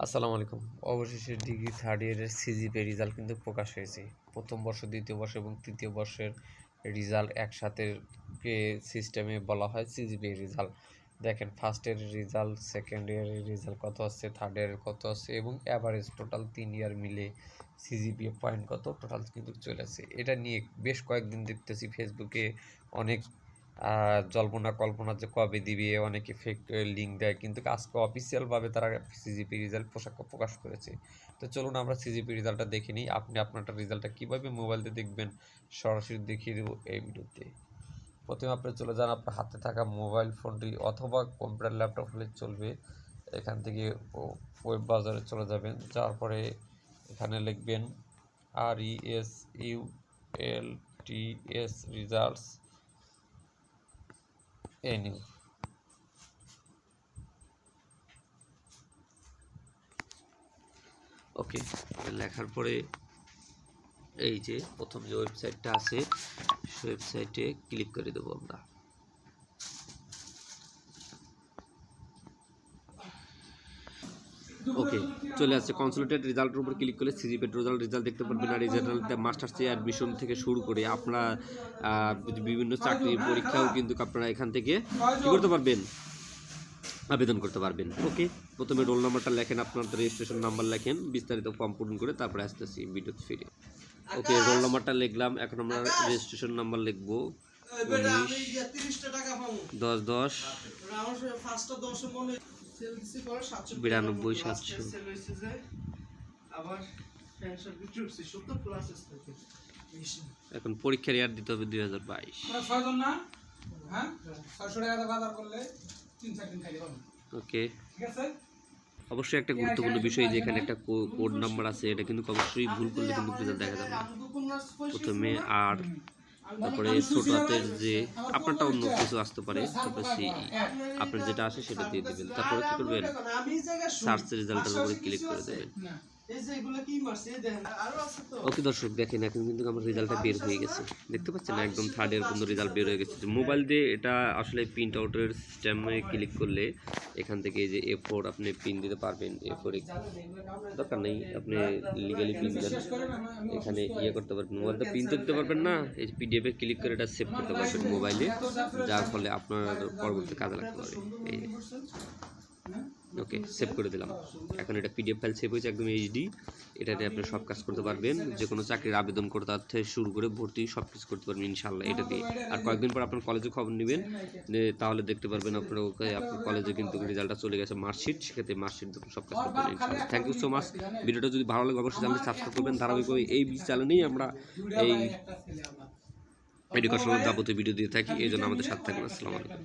আসসালামু আলাইকুম। অবশেষে ডিগ্রি থার্ড ইয়ারের সিজিপিএ রেজাল্ট কিন্তু প্রকাশ হয়েছে। প্রথম বর্ষ, দ্বিতীয় বর্ষ এবং তৃতীয় বর্ষের রেজাল্ট একসাথে সিস্টেমে বলা হয় সিজিপিএ রেজাল্ট। দেখেন ফার্স্ট ইয়ারের রেজাল্ট, সেকেন্ড ইয়ারের রেজাল্ট কত আসছে, থার্ড ইয়ারের কত আসছে এবং অ্যাভারেজ টোটাল 3 ইয়ার মিলে সিজিপিএ পয়েন্ট কত টোটাল কিন্তু চলে আসছে। এটা নিয়ে বেশ কয়েকদিন দেখতেছি ফেসবুকে অনেক জল্পনা কল্পনা যে কবে দিবে, অনেকে ফেক লিঙ্ক দেয়, কিন্তু আজকে অফিসিয়ালভাবে তারা সিজিপি রেজাল্ট প্রকাশ করেছে। তো চলুন আমরা সিজিপি রেজাল্টটা দেখে নিই। আপনি আপনারটা রেজাল্টটা কীভাবে মোবাইল দিয়ে দেখবেন সরাসরি দেখিয়ে দেবো এই ভিডিওতে। প্রথমে আপনি চলে যান আপনার হাতে থাকা মোবাইল ফোনটি অথবা কম্পিউটার ল্যাপটপ হলে চলবে। এখান থেকে ওয়েব ব্রাউজারে চলে যাবেন, যাওয়ার পরে এখানে লিখবেন RESULTS রেজাল্টস এনিউ। ওকে, লেখার পরে এই যে প্রথম যে ওয়েবসাইটটা আছে সেই ওয়েবসাইটে ক্লিক করে দেবো আমরা। ওকে, চলে আসছে কনসোলিডেটেড রেজাল্টের উপর ক্লিক করলে সিজিপিএ রেজাল্ট দেখতে পারবেন। আর এই রেজাল্টে মাস্টার্সে অ্যাডমিশন থেকে শুরু করে আপনারা বিভিন্ন চাকরির পরীক্ষাও কিন্তু আপনারা এখান থেকে কী করতে পারবেন, আবেদন করতে পারবেন। ওকে, প্রথমে রোল নাম্বারটা লেখেন, আপনার রেজিস্ট্রেশন নাম্বার লেখেন, বিস্তারিত ফর্ম পূরণ করে তারপরে আসতেছি ভিডিওতে ফিরে। ওকে, রোল নাম্বারটা লিখলাম, এখন আমরা রেজিস্ট্রেশন নাম্বার লিখবো 19-10-10-92-700। এখন পরীক্ষার ইয়ার দিতে হবে 2022। ওকে, অবশ্যই একটা গুরুত্বপূর্ণ বিষয় যে এখানে একটা কোড নাম্বার আছে, এটা কিন্তু অবশ্যই ভুল করলে কিন্তু রেজাল্ট দেখা যাবে না। প্রথমে আর তারপরে ছোট হাতের যে আপনারটা অন্য কিছু আসতে পারে, তারপরে আপনার যেটা আসে সেটা দিয়ে দেবেন। তারপরে কি করবেন, সার্চ রেজাল্টের উপরে ক্লিক করে দেবেন। ওকে দর্শক, দেখেন এখন কিন্তু আমার রেজাল্টটা বের হয়ে গেছে, দেখতে পাচ্ছেন একদম থার্ড ইয়ার পর্যন্ত রেজাল্ট বের হয়ে গেছে। মোবাইল দিয়ে এটা আসলে প্রিন্ট আউটের সিস্টেমে ক্লিক করলে এখান থেকে যে A4 আপনি প্রিন্ট দিতে পারবেন। A4 দরকার নেই, আপনি লিগালি প্রিন্ট দেন, এখানে করতে পারবেন। মোবাইলটা প্রিন্ট দিতে পারবেন না, এই PDF এ ক্লিক করে এটা সেভ করতে পারবেন মোবাইলে, যার ফলে আপনার পরবর্তী কাজে লাগতে পারে। ওকে, সেভ করে দিলাম। এখন এটা PDF ফাইল সেভ হয়েছে একদম HD। এটাতে আপনি সব কাজ করতে পারবেন, যে কোনো চাকরির আবেদন করতে থেকে শুরু করে ভর্তি সব কিছু করতে পারবেন ইনশাল্লাহ এটা দিয়ে। আর কয়েকদিন পর আপনার কলেজে খবর নেবেন, তাহলে দেখতে পারবেন আপনার কলেজে কিন্তু রেজাল্টটা চলে গেছে, মার্কশিট, সেক্ষেত্রে মার্কশিট সব কাজ করতে পারবেন ইনশাল্লাহ। Thank you so much. ভিডিওটা যদি ভালো লাগে অবশ্যই চ্যানেলটি সাবস্ক্রাইব করবেন। ধারাবাহিকভাবে এই চ্যানেলেই আমরা এই এডুকেশনাল যাবতীয় ভিডিও দিয়ে থাকি, এই জন্য আমাদের সাথে থাকবেন। আসসালামু আলাইকুম।